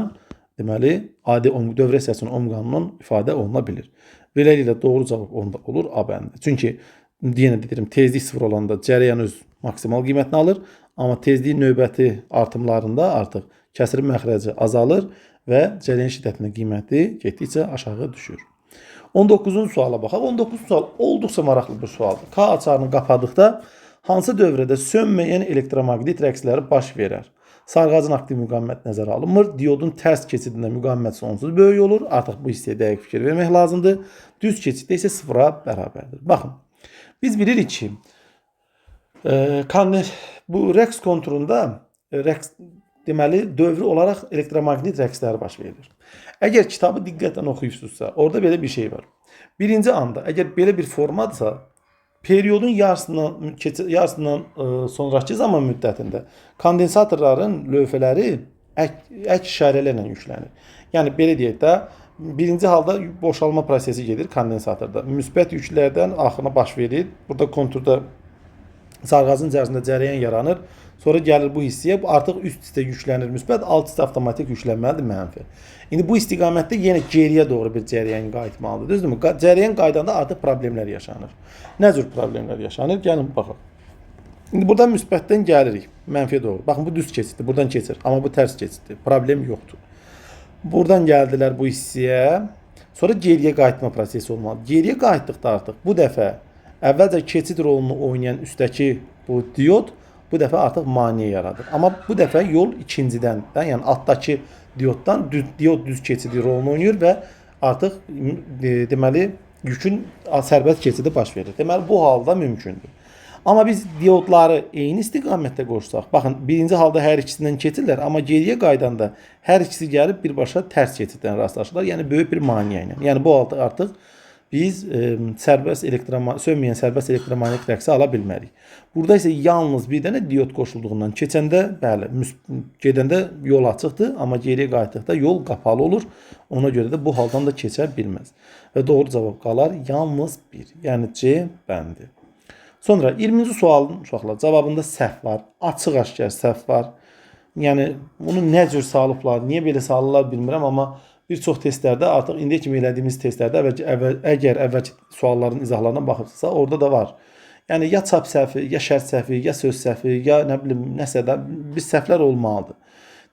deməli adi dövrə hissəsinin ohm qanunundan ifadə oluna bilir. Beləliklə doğru cavab onda olur A bəndi. Çünki yenə deyirəm, tezlik sıfır olanda cərəyan öz maksimal qiymətini alır, amma tezliyin növbəti artımlarında artıq kəsirin məxrəci azalır və cərəyan şiddətinin qiyməti getdikcə aşağı düşür. 19-cu suala baxaq. 19-cu sual olduqca maraqlı bir sualdır. K açarını qapadıqda hansı dövrədə sönməyən elektromaqnit rəqsləri baş verər? Sarğacın aktiv müqavimət nəzərə alınmır. Diodun tərs keçidində müqavimət sonsuz böyük olur. Artıq bu hissəyə dəqiq fikir vermək lazımdır. Düz keçiddə isə sıfıra bərabərdir. Baxın, biz bilirik ki, bu rəqs konturunda deməli dövrü olaraq elektromaqnit rəqsləri baş verir. Əgər kitabı diqqətlə oxuyursunuzsa, orada belə bir şey var. Birinci anda, əgər belə bir formadsa, periyodun yarısından sonraki zaman müddətində kondensatorların lövhələri ək işarələrlə yüklənir. Yəni belə deyək də, birinci halda boşalma prosesi gedir kondensatorda. Müsbət yüklərdən axına baş verir. Burada konturda sarğacın içərisində cərəyan yaranır. Sonra gəlir bu hissəyə, artıq üst hissədə yüklənir müsbət, alt hissədə avtomatik yüklənməlidir mənfi. İndi bu istiqamətdə yenə geriyə doğru bir cərəyan qayıtmalıdır. Düzdürmü? Cərəyan qaydanda artıq problemlər yaşanır. Nə cür problemlər yaşanır? Gəlin baxaq. İndi buradan müsbətdən gəlirik mənfiyə doğru. Baxın, bu düz keçiddir, buradan keçir. Amma bu tərs keçiddir. Problem yoxdur. Buradan gəldilər bu hissəyə. Sonra geriyə qayıtma prosesi olmalıdır. Geriyə qayıtdıqda artıq bu dəfə əvvəlcə keçid rolunu oynayan üstdəki bu diod bu dəfə artıq maneə yaradır. Amma bu dəfə yol ikincidən, yəni altdakı dioddan diod düz keçidi rolunu oynayır və artıq deməli yükün sərbəst keçidi baş verir. Deməli bu halda mümkündür. Amma biz diodları eyni istiqamətdə qoşsaq, baxın, birinci halda hər ikisindən keçirlər, amma geriyə qaydanda hər ikisi gəlib birbaşa tərs keçiddən rastlaşırlar. Yəni böyük bir maneə ilə. Yəni bu halda artıq biz sönməyən sərbəst elektromanyetik rəqsi ala bilmərik. Burada isə yalnız bir dənə diod qoşulduğundan keçəndə, bəli, gedəndə yol açıqdır, amma geriyə qayıtdıqda yol qapalı olur. Ona görə də bu haldan da keçə bilməz. Və doğru cavab qalar yalnız 1. Yəni C bəndi. Sonra 20-ci sualın uşaqlar cavabında səhv var. Açıq-aşkar səhv var. Yəni bunu nə cür salıblar, niyə belə salırlar bilmirəm, amma bir çox testlərdə artıq indiyə kimi elədiyimiz testlərdə əgər əvvəlki sualların izahlarına baxırsınızsa, orada da var. Yəni ya çap səhvi, ya şərt səhvi, ya söz səhvi, ya nə bilim nəsə də bir səhvlər olmalıdır.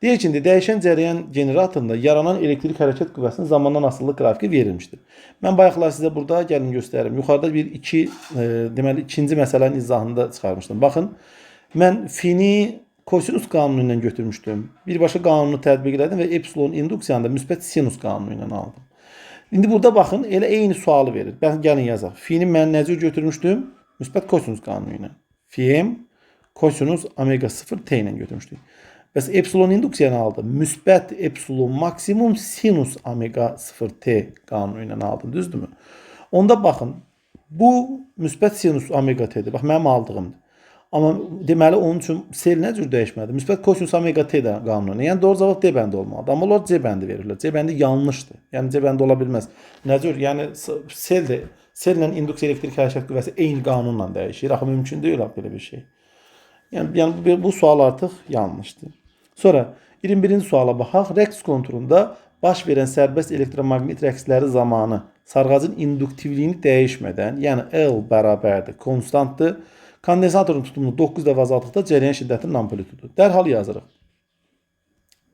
Deyək ki, dəyişən cərəyan generatorunda yaranan elektrik hərəkət qüvvəsinin zamandan asılı qrafiki verilmişdir. Mən bayaqlar sizə burada gəlin göstərim. Yuxarıda bir deməli ikinci məsələnin izahını da çıxarmışdım. Baxın, mən fini kosinus qanunu ilə götürmüşdüm. Birbaşa qanunu tətbiq elədim və epsilon induksiyanı da müsbət sinus qanunu ilə aldım. İndi burada baxın, elə eyni sualı verir. Gəlin yazaq. Fini mən necə götürmüşdüm? Müsbət kosinus qanunu ilə. Fm kosinus omega 0 t ilə götürmüşdük. Bəs epsilon induksiyanı aldım. Müsbət epsilon maksimum sinus omega 0 t qanunu ilə aldım. Düzdürmü? Onda baxın, bu müsbət sinus omega t'dir. Bax, mənim aldığımdır. Amma deməli onun üçün sel nə cür dəyişməlidir? Müsbət kosinus omega t də qanunu. Yəni doğru cavab D bəndi olmalıdır. Amma onlar C bəndi verirlər. C bəndi yanlışdır. Yəni C bəndi ola bilməz. Nə cür? Yəni sellə induksiya elektrik hərəkət qüvvəsi eyni qanunla dəyişir. Axı mümkün deyil belə bir şey. Yəni bu sual artıq yanlışdır. Sonra 21-ci suala baxaq. Rəqs konturunda baş verən sərbəst elektromaqnit rəqsləri zamanı sarğacın induktivliyini dəyişmədən, yəni L bərabərdir, konstantdır. Kondensatorun tutumunu 9 dəfə azaltdıqda cərəyan şiddətinin amplitudu. Dərhal yazırıq.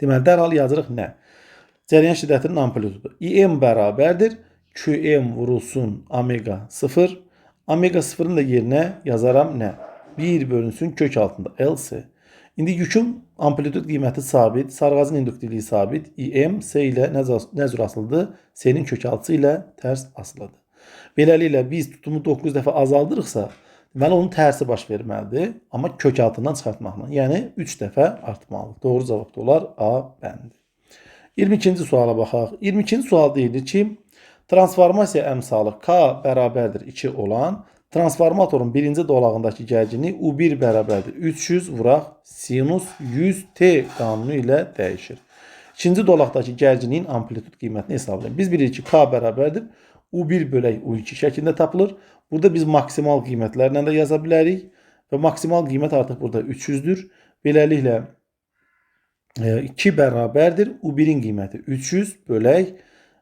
Deməli, dərhal yazırıq nə? Cərəyan şiddətinin amplitudu. IM bərabərdir. QM vurulsun omega 0. Omega 0'ın da yerinə yazaram nə? 1 bölünsün kök altında LC. İndi yükün amplitud qiyməti sabit, sarğacın induktivliyi sabit. IM S ilə nə cür asılıdır? S'nin kök altısı ilə tərs asılıdır. Beləliklə biz tutumu 9 dəfə azaldırıqsa, deməli onun tərsi baş verməlidir, amma kök altından çıxartmaqla. Yəni 3 dəfə artmalıdır. Doğru cavab da olar A bəndi. 22-ci suala baxaq. 22-ci sual deyilir ki, transformasiya əmsalı K bərabərdir 2 olan transformatorun birinci dolağındakı gərginliyi U1 bərabərdir 300 vuraq sinus 100 T qanunu ilə dəyişir. İkinci dolaqdakı gərginliyin amplitud qiymətini hesablayın. Biz bilirik ki, K bərabərdir U1 bölək U2 şəklində tapılır. Burada biz maksimal qiymətlərlə də yaza bilərik və maksimal qiymət artıq burada 300-dür. Beləliklə 2 bərabərdir U1-in qiyməti 300 bölək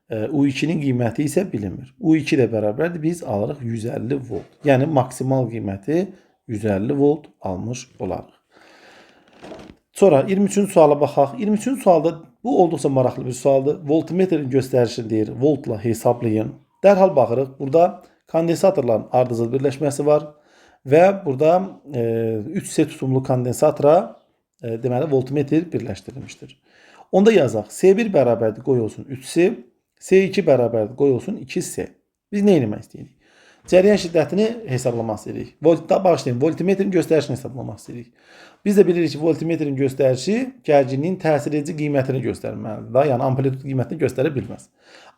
U2'nin qiyməti isə bilinmir. U2 də bərabərdir. Biz alırıq 150 volt. Yəni maksimal qiyməti 150 volt almış olarıq. Sonra 23-cü suala baxaq. 23-cü sualda bu olduqca maraqlı bir sualdır. Voltmetrin göstərişini deyir. Voltla hesablayın. Dərhal baxırıq. Burada kondensatorların ardıcıl birləşməsi var və burada 3S tutumlu kondensatora deməli voltmetr birləşdirilmişdir. Onda yazaq. S1 bərabərdir, qoy olsun 3S. S2 bərabərdir, qoy olsun 2S. Biz nə etmək istəyirik? Cərəyan şiddətini hesablamaq istəyirik. Bağışlayın, voltmetrin göstərişini hesablamaq istəyirik. Biz də bilirik ki, voltmetrin göstərişi gərginliyin təsir edici qiymətini göstərməlidir. Yəni amplitud qiymətini göstərə bilməz.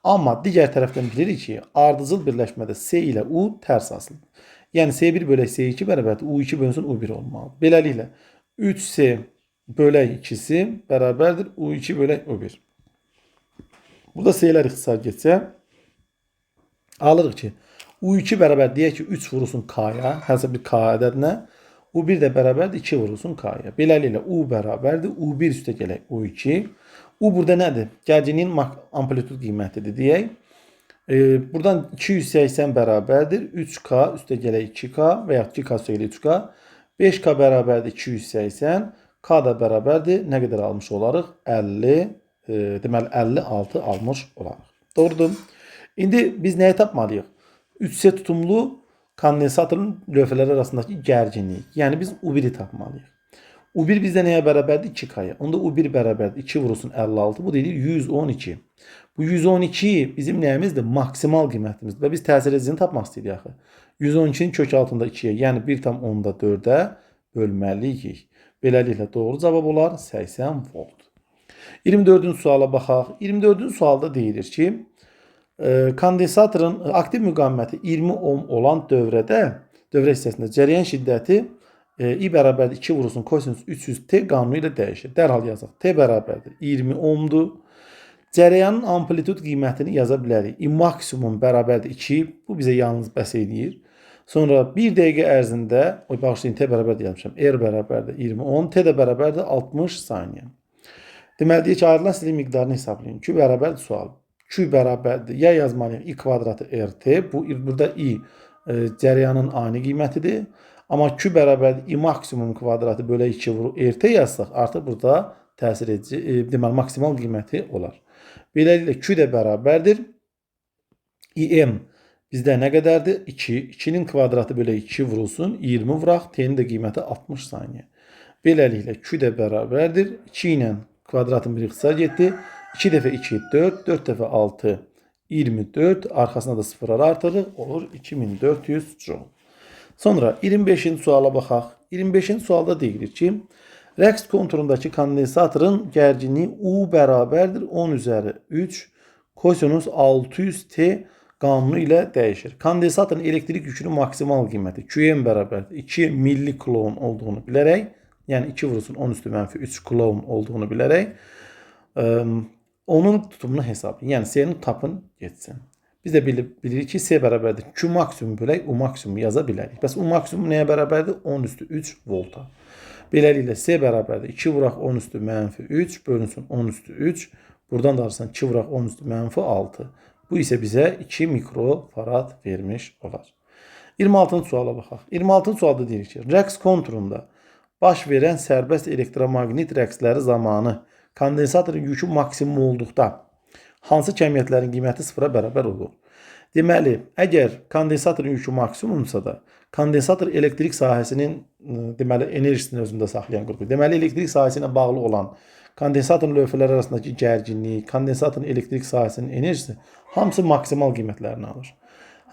Amma digər tərəfdən bilirik ki, ardıcıl birləşmədə S ilə U tərs asılıdır. Yəni S1 bölək S2 bərabərdir U2 bölünsün U1 olmalıdır. Beləliklə 3S bölək 2'si bərabərdir U2 bölək U1. Burada S'lər ixtisar getsə, alırıq ki, U2 bərabər deyək ki, 3 vurulsun K'ya, həsə bir K ədədinə, U1 də bərabərdir 2 vurulsun K'ya. Beləliklə U bərabərdir U1 üstə gələk U2. U burada nədir? Gərginliyin amplitud qiymətidir deyək. Buradan 280 bərabərdir 3K üstə gələk 2K və ya 2K üstə gələk 3K. 5K bərabərdir 280. K da bərabərdir. Nə qədər almış olarıq? 50. Deməli 56 almış olarıq. Doğrudur. İndi biz nəyi tapmalıyıq? 3S tutumlu kondensatorun lövhələri arasındakı gərginliyi. Yəni biz U1'i tapmalıyıq. U1 bizdə nəyə bərabərdir? 2K'ya. Onda U1 bərabərdir 2 vurulsun 56. Bu deyilir 112. Bu 112 bizim nəyimizdir? Maksimal qiymətimizdir. Və biz təsir edicini tapmaq istəyirik axı. 112'nin kök altında 2-yə, yəni 1,4-ə bölməliyik. Beləliklə doğru cavab olar 80 volt. 24-cü suala baxaq. 24-cü sualda deyilir ki, kondensatorun aktiv müqaviməti 20 ohm olan dövrə hissəsində cərəyan şiddəti I bərabərdir 2 vurulsun kosinus 300 T qanunu ilə dəyişir. Dərhal yazaq. T bərabərdir 20 ohmdur. Cərəyanın amplitud qiymətini yaza bilərik. I maksimum bərabərdir 2. Bu bizə yalnız bəs edir. Sonra 1 dəqiqə ərzində, bağışlayın, T bərabərdir yazmışam. R bərabərdir 20 ohm. T də bərabərdir 60 saniyə. Deməli, deyək ki, ayrılan silin miqdarını hesablayın. Q bərabərdir sual. Q bərabərdir. Ya yazmalıyıq I kvadratı RT. Burada I cərəyanın ani qiymətidir. Amma Q bərabərdir I maksimum kvadratı bölə 2 vurur RT yazsaq, artıq burada təsir edici, deməli, maksimal qiyməti olar. Beləliklə, Q də bərabərdir. IM bizdə nə qədərdir? 2. 2-nin kvadratı bölə 2 vurulsun. 20 vuraq. T'nin də qiyməti 60 saniyə. Beləliklə, Q də bərabərdir. 2 ilə kvadratın bir ixtisar getdi. 2 dəfə 2, 4. 4 dəfə 6, 24. Arxasına da sıfırları artırır. Olur 2400 joule. Sonra 25-ci suala baxaq. 25-ci sualda deyilir ki, rəqs konturundakı kondensatorun gərginliyi U bərabərdir 10 üzəri 3 kosinus 600 T qanunu ilə dəyişir. Kondensatorun elektrik yükünün maksimal qiyməti Qm bərabərdir 2 milli kulon olduğunu bilərək, yəni 2 vurulsun 10 üstü mənfi 3 kulon olduğunu bilərək, onun tutumunu hesablayın. Yəni C'ni tapın, getsin. Biz də bilirik ki, C bərabərdir. Q maksimum bölək U maksimum yaza bilərik. Bəs U maksimum nəyə bərabərdir? 10 üstü 3 volta. Beləliklə C bərabərdir. 2 vuraq 10 üstü mənfi 3 bölünsün 10 üstü 3. Buradan da arasından 2 vuraq 10 üstü mənfi 6. Bu isə bizə 2 mikrofarad vermiş olar. 26-cı suala baxaq. 26-cı sualda deyirik ki, rəqs konturunda baş verən sərbəst elektromaqnit rəqsləri zamanı kondensatorun yükü maksimum olduqda hansı kəmiyyətlərin qiyməti sıfıra bərabər olur? Deməli, əgər kondensatorun yükü maksimumsa da, kondensator elektrik sahəsinin enerjisini özündə saxlayan qrupu. Deməli, elektrik sahəsi ilə bağlı olan kondensatorun lövhələri arasındakı gərginlik, kondensatorun elektrik sahəsinin enerjisi hamısı maksimal qiymətlərini alır.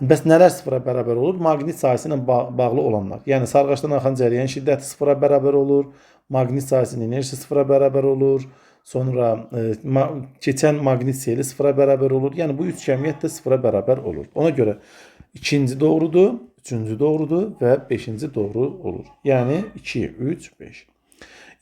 Bəs nələr sıfıra bərabər olur? Maqnit sahəsi ilə bağlı olanlar. Yəni, sarğaçdan axan cərəyan şiddəti sıfıra bərabər olur, maqnit sahəsinin enerjisi sıfıra bərabər olur, sonra keçən maqnit seli sıfıra bərabər olur. Yəni, bu üç kəmiyyət də sıfıra bərabər olur. Ona görə ikinci doğrudur, üçüncü doğrudur və beşinci doğru olur. Yəni, 2, 3, 5.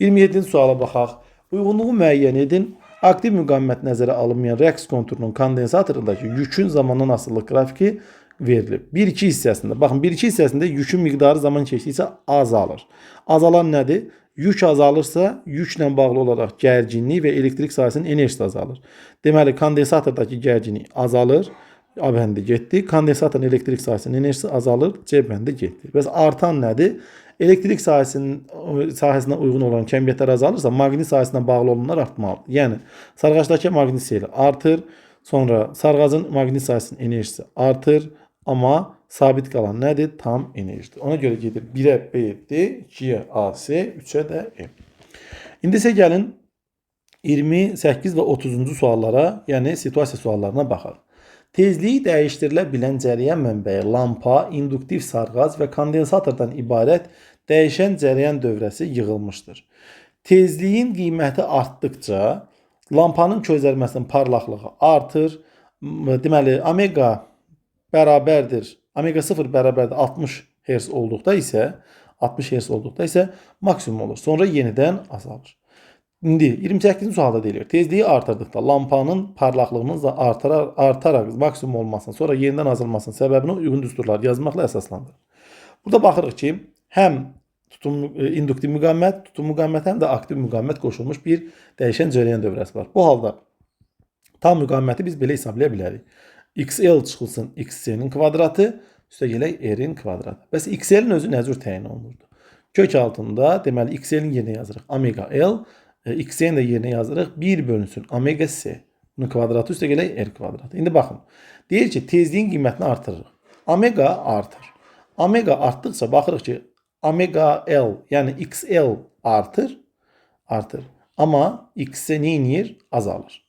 27-ci suala baxaq. Uyğunluğu müəyyən edin. Aktiv müqavimət nəzərə alınmayan rəqs konturunun kondensatorundakı yükün zamandan asılılıq qrafiki verilib. 1-2 hissəsində, baxın 1-2 hissəsində yükün miqdarı zaman keçdikcə azalır. Azalan nədir? Yük azalırsa, yüklə bağlı olaraq gərginlik və elektrik sahəsinin enerjisi azalır. Deməli, kondensatordakı gərginlik azalır, A bəndi getdi. Kondensatorun elektrik sahəsinin enerjisi azalır, C bəndi getdi. Bəs artan nədir? Elektrik sahəsinə uyğun olan kəmiyyətlər azalırsa, maqnit sahəsinə bağlı olanlar artmalıdır. Yəni, sarğacdakı maqnit seli artır, sonra sarğacın maqnit sahəsinin enerjisi artır, amma sabit qalan nədir? Tam enerjidir. Ona görə gedir 1-ə B-dir, 2-yə AC, 3-ə də E. İndi isə gəlin 28 və 30-cu suallara, yəni situasiya suallarına baxaq. Tezliyi dəyişdirilə bilən cərəyan mənbəyi lampa, induktiv sarğac və kondensatordan ibarət dəyişən cərəyan dövrəsi yığılmışdır. Tezliyin qiyməti artdıqca lampanın közərməsinin parlaqlığı artır. Deməli, omega bərabərdir. Omega 0 bərabərdir 60 Hz olduqda isə maksimum olur. Sonra yenidən azalır. İndi 28-ci sualda deyilir. Tezliyi artırdıqda lampanın parlaqlığının da artaraq maksimum olmasına, sonra yenidən azalmasının səbəbini uyğun düsturlar yazmaqla əsaslandırır. Burada baxırıq ki, həm induktiv müqavimət, tutum müqavimət, həm də aktiv müqavimət qoşulmuş bir dəyişən cərəyan dövrəsi var. Bu halda tam müqaviməti biz belə hesablaya bilərik. XL çıxılsın XC-nin kvadratı, üstə gələk R-in kvadratı. Bəs XL-in özü nə cür təyin olunurdu? Kök altında, deməli, XL-in yerinə yazırıq omega L, XC-nin də yerinə yazırıq 1 bölünsün omega C. Bunun kvadratı üstə gələk R kvadratı. İndi baxın, deyir ki, tezliyin qiymətini artırırıq. Omega artır. Omega artdıqca baxırıq ki, omega L, yəni XL artır. Amma XC neyinir? Azalır.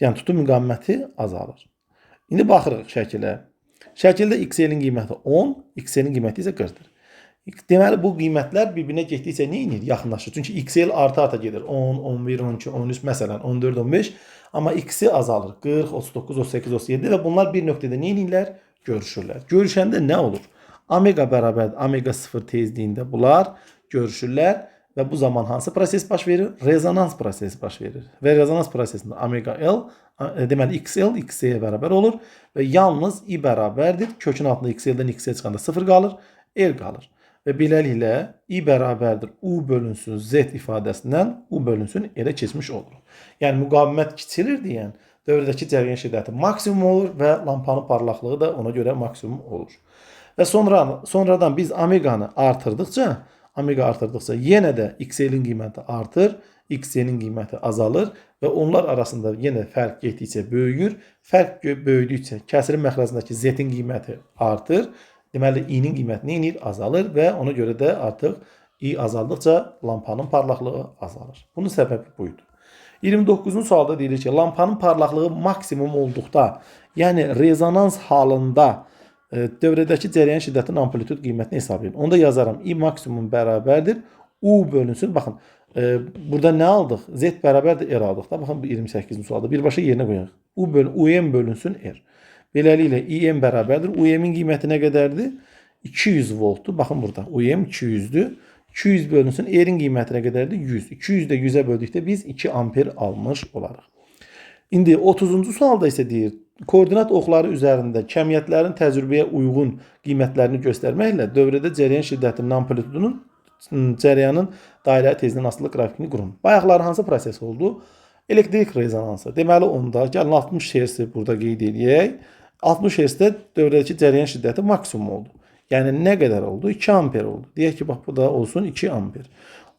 Yəni, tutum müqaviməti azalır. İndi baxırıq şəkilə. Şəkildə XL-in qiyməti 10, XL-in qiyməti isə 40-dır. Deməli bu qiymətlər bir-birinə getdikcə nə edir? Yaxınlaşır. Çünki XL arta gedir. 10, 11, 12, 13, məsələn 14, 15. Amma X-i azalır. 40, 39, 38, 37 və bunlar bir nöqtədə nə edirlər? Görüşürlər. Görüşəndə nə olur? Omega bərabərdir. Omega 0 tezliyində bunlar görüşürlər və bu zaman hansı proses baş verir? Rezonans prosesi baş verir. Və rezonans prosesində omega L, deməli XL XC-yə bərabər olur və yalnız I bərabərdir. Kökün altında XL-dən XC çıxanda 0 qalır, L qalır. Və beləliklə I bərabərdir U bölünsün Z ifadəsindən U bölünsün L-ə keçmiş olur. Yəni müqavimət kiçilir deyən dövrədəki cərəyan şiddəti maksimum olur və lampanın parlaqlığı da ona görə maksimum olur. Və sonradan biz omeganı artırdıqca yenə də XL-in qiyməti artır, XC-nin qiyməti azalır və onlar arasında yenə fərq getdikcə böyüyür. Fərq böyüdükcə kəsirin məxrəcindəki Z-in qiyməti artır. Deməli, I-nin qiyməti nə edir? Azalır və ona görə də artıq I azaldıqca lampanın parlaqlığı azalır. Bunun səbəbi buydu. 29-cu sualda deyilir ki, lampanın parlaqlığı maksimum olduqda, yəni rezonans halında dövrədəki cərəyan şiddətinin amplitud qiymətini hesab edin. Onda yazaram, I maksimum bərabərdir, U bölünsün. Baxın, burada nə aldıq? Z bərabərdir R aldıq da. Baxın, 28-ci sualda birbaşa yerinə qoyaq. UM bölünsün R. Beləliklə, IM bərabərdir. UM-in qiyməti nə qədərdir? 200 voltdur. Baxın burada, UM 200-dür. 200 bölünsün, R-in qiyməti nə qədərdir? 100. 200 də 100-ə böldükdə biz 2 amper almış olarıq. İndi 30-cu sualda isə deyir, koordinat oxları üzərində kəmiyyətlərin təcrübəyə uyğun qiymətlərini göstərməklə dövrədə cərəyan şiddətinin amplitudunun cərəyanın dairəli tezliyin asılı qrafikini qurun. Bayaqları hansı proses oldu? Elektrik rezonansı. Deməli onda gəlin 60 Hz burada qeyd edək. 60 Hz-də dövrədəki cərəyan şiddəti maksimum oldu. Yəni nə qədər oldu? 2 amper oldu. Deyək ki, bax bu da olsun 2 amper.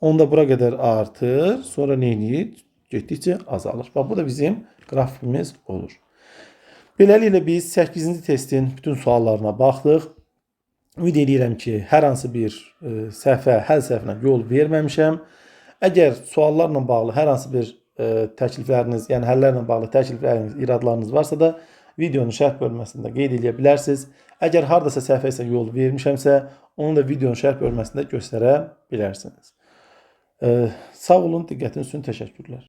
Onda bura qədər artır, sonra nə edir? Getdikcə azalır. Bax bu da bizim qrafikimiz olur. Beləliklə biz 8-ci testin bütün suallarına baxdıq. Ümid edirəm ki, hər hansı bir həll səhvinə yol verməmişəm. Əgər suallarla bağlı hər hansı bir təklifləriniz, yəni həllərlə bağlı təklifləriniz, iradlarınız varsa da videonun şərh bölməsində qeyd edə bilərsiniz. Əgər hardasa səhvə isə yol vermişəmsə, onu da videonun şərh bölməsində göstərə bilərsiniz. Sağ olun, diqqətiniz üçün təşəkkürlər.